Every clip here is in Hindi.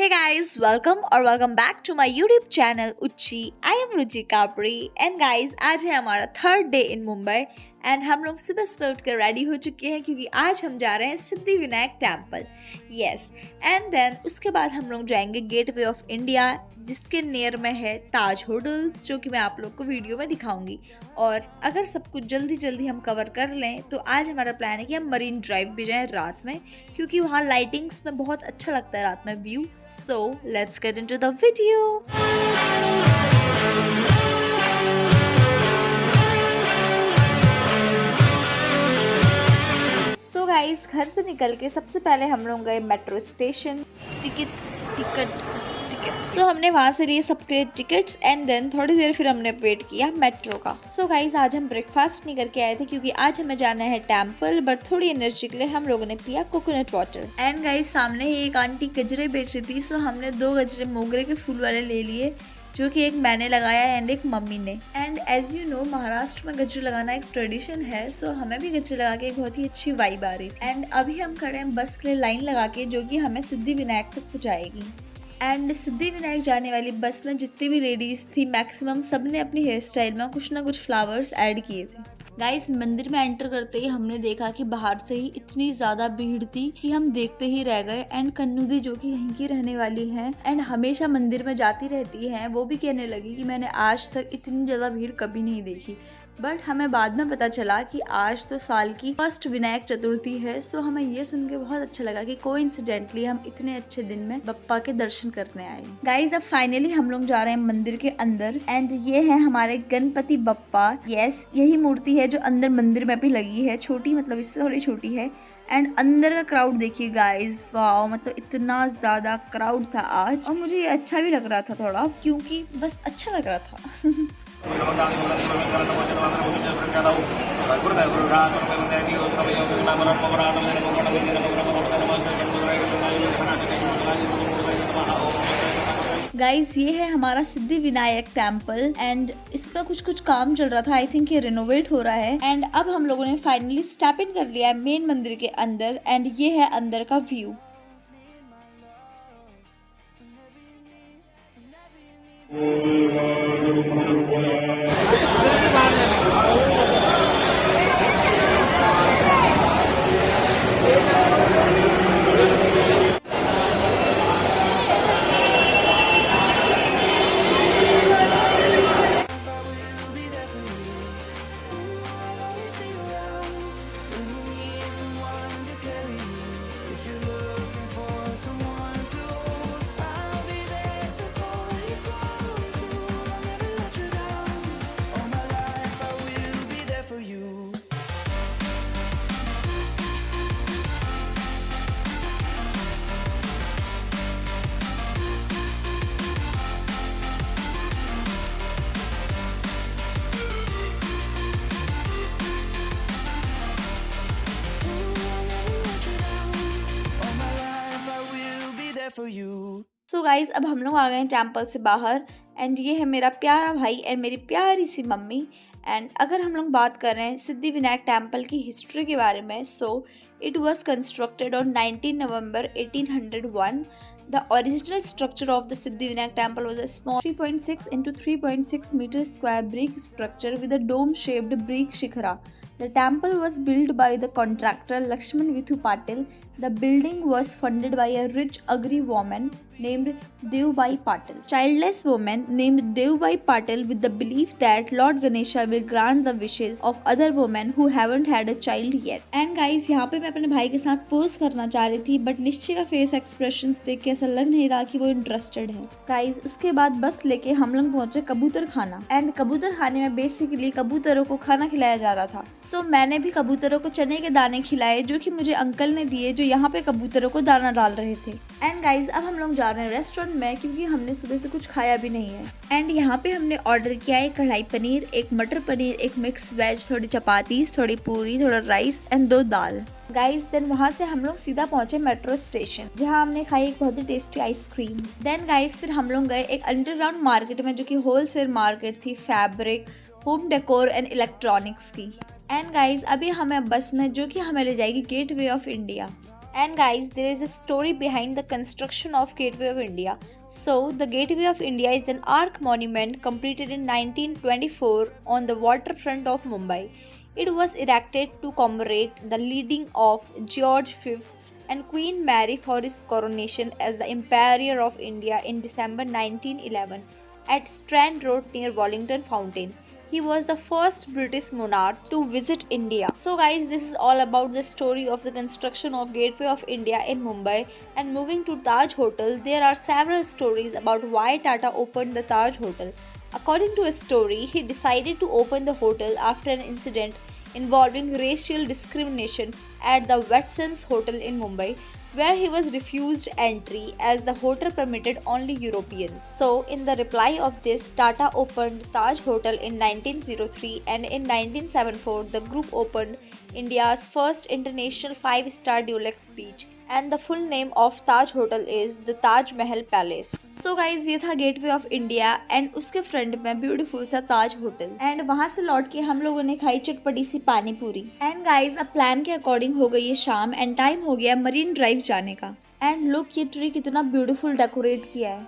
Hey guys, welcome back to my YouTube channel Uchi. I am Ruchi Capri and guys आज है हमारा third day in Mumbai and हम लोग सुबह सुबह उठकर रेडी हो चुके हैं क्योंकि आज हम जा रहे हैं Siddhi Vinayak temple. Yes and then उसके बाद हम लोग जाएंगे गेटवे ऑफ इंडिया जिसके नियर में है ताज होटल, जो कि मैं आप लोग को वीडियो में दिखाऊंगी। और अगर सब कुछ जल्दी हम कवर कर लें तो आज हमारा प्लान है कि हम मरीन ड्राइव भी जाएं रात में, क्योंकि वहाँ लाइटिंग्स में बहुत अच्छा लगता है रात में view. So let's get into the video. So guys, घर से निकल के सबसे पहले हम लोग गए मेट्रो स्टेशन। सो हमने वहाँ से लिए सबके लिए टिकट्स एंड देन थोड़ी देर फिर हमने वेट किया मेट्रो का। सो गाइस, आज हम ब्रेकफास्ट नहीं करके आए थे क्योंकि आज हमें जाना है टेम्पल, बट थोड़ी एनर्जी के लिए हम लोगों ने पिया कोकोनट वाटर। एंड गाइस, सामने ही एक आंटी गजरे बेच रही थी, सो हमने 2 गजरे मोगरे के फूल वाले ले लिए, जो कि एक मैंने लगाया एंड एक मम्मी ने। And as you know, Maharashtra में गजरे लगाना एक ट्रेडिशन है, सो हमें भी गजरे लगा के एक बहुत ही अच्छी वाइब आ रही थी। एंड अभी हम खड़े हैं बस के लिए लाइन लगा के, जो कि हमें सिद्धि विनायक तक पहुँचाएगी। एंड सिद्धि विनायक जाने वाली बस में जितनी भी लेडीज़ थी मैक्सिमम सब ने अपनी हेयर स्टाइल में कुछ ना कुछ फ्लावर्स ऐड किए थे। गाइस, मंदिर में एंटर करते ही हमने देखा कि बाहर से ही इतनी ज़्यादा भीड़ थी कि हम देखते ही रह गए। एंड कन्नू दी, जो कि यहीं की रहने वाली हैं एंड हमेशा मंदिर में जाती रहती हैं, वो भी कहने लगी कि मैंने आज तक इतनी ज़्यादा भीड़ कभी नहीं देखी। बट हमें बाद में पता चला कि आज तो साल की फर्स्ट विनायक चतुर्थी है। सो हमें ये सुन के बहुत अच्छा लगा कि कोइंसिडेंटली हम इतने अच्छे दिन में बप्पा के दर्शन करने आए। गाइज, अब फाइनली हम लोग जा रहे हैं मंदिर के अंदर एंड ये है हमारे गणपति बप्पा। यस, यही मूर्ति है जो अंदर मंदिर में भी लगी है, छोटी मतलब इससे थोड़ी छोटी है। एंड अंदर का क्राउड देखिए गाइज, वाओ, मतलब इतना ज़्यादा क्राउड था आज। और मुझे ये अच्छा भी लग रहा था थोड़ा, क्योंकि बस अच्छा लग रहा था। गाइज, ये है हमारा सिद्धि विनायक टेम्पल एंड इसमें कुछ काम चल रहा था। आई थिंक ये रिनोवेट हो रहा है। एंड अब हम लोगों ने फाइनली स्टेप इन कर लिया है मेन मंदिर के अंदर एंड ये है अंदर का व्यू। सो गाइज, अब हम लोग आ गए हैं टेम्पल से बाहर एंड ये है मेरा प्यारा भाई एंड मेरी प्यारी सी मम्मी। एंड अगर हम लोग बात कर रहे हैं सिद्धि विनायक टेम्पल की हिस्ट्री के बारे में, so it was constructed on 19 November 1801। The original structure of the Siddhivinayak temple was a small 3.6 into 3.6 meter square brick structure with a dome-shaped brick shikhara. The temple was built by the contractor Lakshman Vithu Patil. The building was funded by a rich agri woman named Devbai Patil. Childless woman named Devbai Patil with the belief that Lord Ganesha will grant the wishes of other women who haven't had a child yet. And guys, यहाँ पे मैं अपने भाई के साथ पोज करना चाह रही थी, बट निश्चय का फेस एक्सप्रेशंस देख के ऐसा लग नहीं रहा कि वो इंटरेस्टेड है। गाइज, उसके बाद बस लेके हम लोग पहुंचे कबूतर खाना एंड कबूतर खाने में बेसिकली कबूतरों को खाना खिलाया जा रहा था। सो मैंने भी कबूतरों को चने के दाने खिलाए, जो कि मुझे अंकल ने दिए, जो यहाँ पे कबूतरों को दाना डाल रहे थे। एंड गाइज, अब हम लोग जा रहे हैं रेस्टोरेंट में क्योंकि हमने सुबह से कुछ खाया भी नहीं है। एंड यहाँ पे हमने ऑर्डर किया है कढ़ाई पनीर, एक मटर पनीर, एक मिक्स वेज, थोड़ी चपाती, थोड़ी पूरी, थोड़ा राइस एंड 2 दाल। गाइज, देन वहाँ से हम लोग सीधा पहुंचे मेट्रो स्टेशन, जहाँ हमने खाई एक बहुत ही टेस्टी आइसक्रीम। देन गाइज, फिर हम लोग गए एक अंडरग्राउंड मार्केट में, जो कि होलसेल मार्केट थी fabric, home decor and electronics की। एंड गाइज, अभी हमें बस में, जो कि हमें ले जाएगी gateway of India. And guys, there is a story behind the construction of Gateway of India. So, the Gateway of India is an arc monument completed in 1924 on the waterfront of Mumbai. It was erected to commemorate the leading of George V and Queen Mary for his coronation as the Emperor of India in December 1911 at Strand Road near Wallington Fountain. He was the first British monarch to visit India. So guys, this is all about the story of the construction of Gateway of India in Mumbai. And moving to Taj Hotel, there are several stories about why Tata opened the Taj Hotel. According to a story, he decided to open the hotel after an incident involving racial discrimination at the Watsons Hotel in Mumbai, where he was refused entry as the hotel permitted only Europeans. So, in the reply of this, Tata opened Taj Hotel in 1903, and in 1974 the group opened India's first international 5-star deluxe beach. And the full name of Taj Hotel is the Taj Mahal Palace. So guys, ये था गेटवे ऑफ इंडिया एंड उसके फ्रंट में ब्यूटीफुल सा ताज होटल। एंड वहां से लौट के हम लोगों ने खाई चटपटी सी पानी पूरी। एंड गाइज, अब प्लान के अकॉर्डिंग हो गई है शाम एंड टाइम हो गया मरीन ड्राइव जाने का। एंड लुक, ये ट्री कितना ब्यूटीफुल डेकोरेट किया है।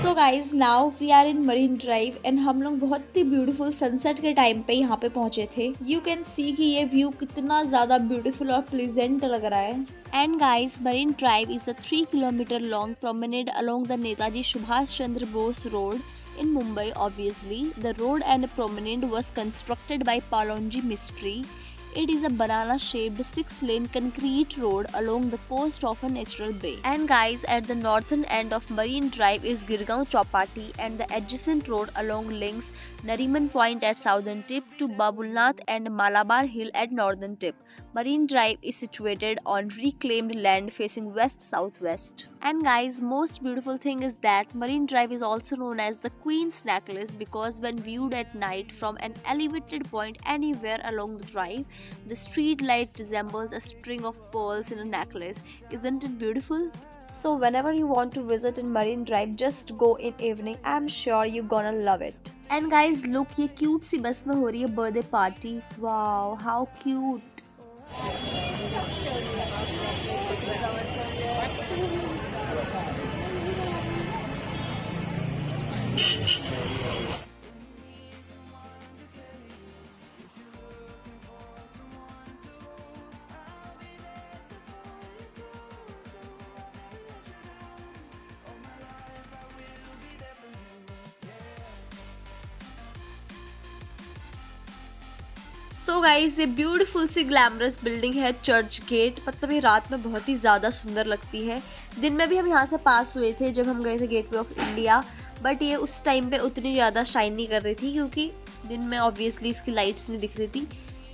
So guys, now we are in Marine Drive and हम लोग बहुत ही ब्यूटीफुल सनसेट के टाइम पे यहाँ पे पहुंचे थे। यू कैन सी कि ये व्यू कितना ज़्यादा ब्यूटीफुल और प्लीजेंट लग रहा है। And guys, marine drive is a 3 kilometre long promenade along the Netaji Subhash Chandra Bose Road in Mumbai. Obviously, the road and promenade was constructed by Palonji Mistry. It is a banana-shaped 6-lane concrete road along the coast of a natural bay. And guys, at the northern end of Marine Drive is Girgaon Chowpatty, and the adjacent road along links Nariman Point at southern tip to Babulnath and Malabar Hill at northern tip. Marine Drive is situated on reclaimed land facing west-southwest. And guys, most beautiful thing is that Marine Drive is also known as the Queen's Necklace because when viewed at night from an elevated point anywhere along the drive, the street light resembles a string of pearls in a necklace. Isn't it beautiful? So whenever you want to visit in Marine Drive, just go in evening. I'm sure you're gonna love it. And guys, look, ये cute सी बस में हो रही है birthday party. Wow, how cute. So guys, ये ब्यूटीफुल सी ग्लैमरस बिल्डिंग है चर्च गेट। मतलब ये रात में बहुत ही ज़्यादा सुंदर लगती है। दिन में भी हम यहाँ से पास हुए थे जब हम गए थे गेटवे ऑफ इंडिया, बट ये उस टाइम पे उतनी ज़्यादा शाइन नहीं कर रही थी क्योंकि दिन में ऑब्वियसली इसकी लाइट्स नहीं दिख रही थी।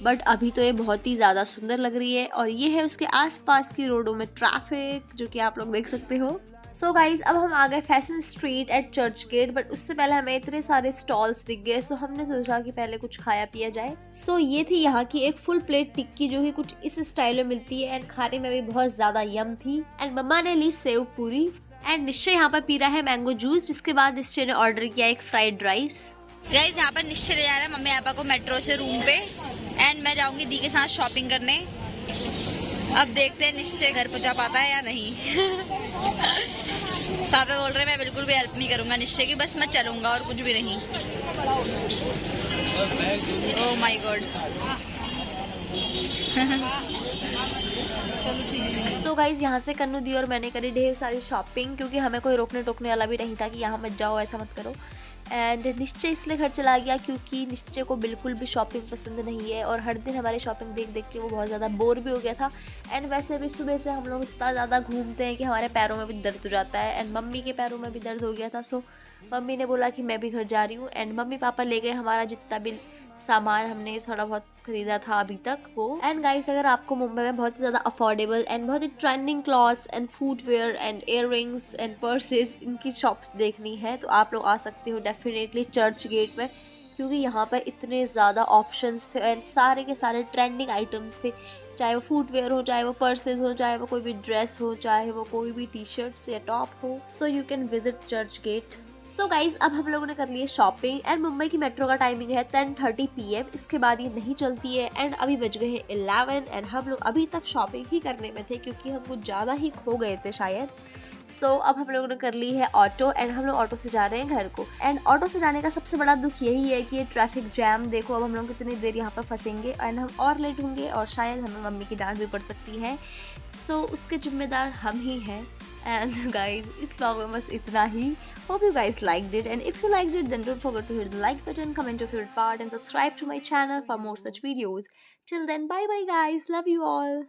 बट अभी तो ये बहुत ही ज़्यादा सुंदर लग रही है। और ये है उसके आसपास की रोडों में ट्रैफिक, जो कि आप लोग देख सकते हो। सो गाइज, अब हम आ गए Fashion Street at Churchgate, but उससे पहले हमें इतने सारे स्टॉल्स दिख गए। सो हमने सोचा कि पहले कुछ खाया पिया जाए। सो ये थी यहाँ की एक फुल प्लेट टिक्की, जो कि कुछ इस स्टाइल में मिलती है एंड खाने में भी बहुत ज़्यादा यम थी। एंड मम्मा ने ली सेव पूरी एंड निश्चय यहाँ पर पी रहा है मैंगो जूस, जिसके बाद निश्चय ने ऑर्डर किया एक फ्राइड राइस। गाइज, यहाँ पर निश्चय ले जा रहा है मम्मी पापा को मेट्रो से रूम पे एंड मैं जाऊँगी दी के साथ शॉपिंग करने। अब देखते हैं निश्चय घर पहुँचा पाता है या नहीं। पापा बोल रहे हैं मैं बिल्कुल भी हेल्प नहीं करूंगा निश्चय की, बस मैं चलूंगा और कुछ भी नहीं। Oh my God. So guys, यहाँ से कन्नू दी और मैंने करी ढेर सारी शॉपिंग, क्योंकि हमें कोई रोकने टोकने वाला भी नहीं था कि यहाँ मत जाओ, ऐसा मत करो। एंड निश्चय इसलिए घर चला गया क्योंकि निश्चय को बिल्कुल भी शॉपिंग पसंद नहीं है और हर दिन हमारी शॉपिंग देख देख के वो बहुत ज़्यादा बोर भी हो गया था। एंड वैसे भी सुबह से हम लोग इतना ज़्यादा घूमते हैं कि हमारे पैरों में भी दर्द हो जाता है एंड मम्मी के पैरों में भी दर्द हो गया था। सो मम्मी ने बोला कि मैं भी घर जा रही हूँ एंड मम्मी पापा ले गए हमारा जितना भी सामान हमने थोड़ा बहुत खरीदा था अभी तक वो। एंड गाइस, अगर आपको मुंबई में बहुत ही ज़्यादा अफोर्डेबल एंड बहुत ही trending clothes and footwear and earrings and purses इनकी शॉप्स देखनी है तो आप लोग आ सकते हो डेफिनेटली चर्च गेट में, क्योंकि यहाँ पर इतने ज़्यादा ऑप्शंस थे एंड सारे के सारे ट्रेंडिंग आइटम्स थे, चाहे वो फुटवेयर हो, चाहे वो पर्सेज हो, चाहे वो कोई भी ड्रेस हो, चाहे वो कोई भी टी शर्ट्स या टॉप हो। So you can visit Churchgate. So guys अब हम लोगों ने कर लिए शॉपिंग एंड मुंबई की मेट्रो का टाइमिंग है 10:30 PM। इसके बाद ये नहीं चलती है एंड अभी बज गए हैं 11 एंड हम लोग अभी तक शॉपिंग ही करने में थे क्योंकि हम कुछ ज़्यादा ही खो गए थे शायद। सो अब हम लोगों ने कर ली है ऑटो एंड हम लोग ऑटो से जा रहे हैं घर को। एंड ऑटो से जाने का सबसे बड़ा दुख यही है कि ये ट्रैफिक जैम देखो, अब हम लोग कितनी देर यहाँ पर फंसेंगे एंड हम और लेट होंगे और शायद हमें मम्मी की डांट भी पड़ सकती है। सो उसके जिम्मेदार हम ही हैं। एंड गाइज इस व्लॉग में बस इतना ही। Hope you guys liked it, and if you liked it then don't forget to hit the like button, comment your favorite part and subscribe to my channel for more such videos. Till then, bye bye guys, love you all.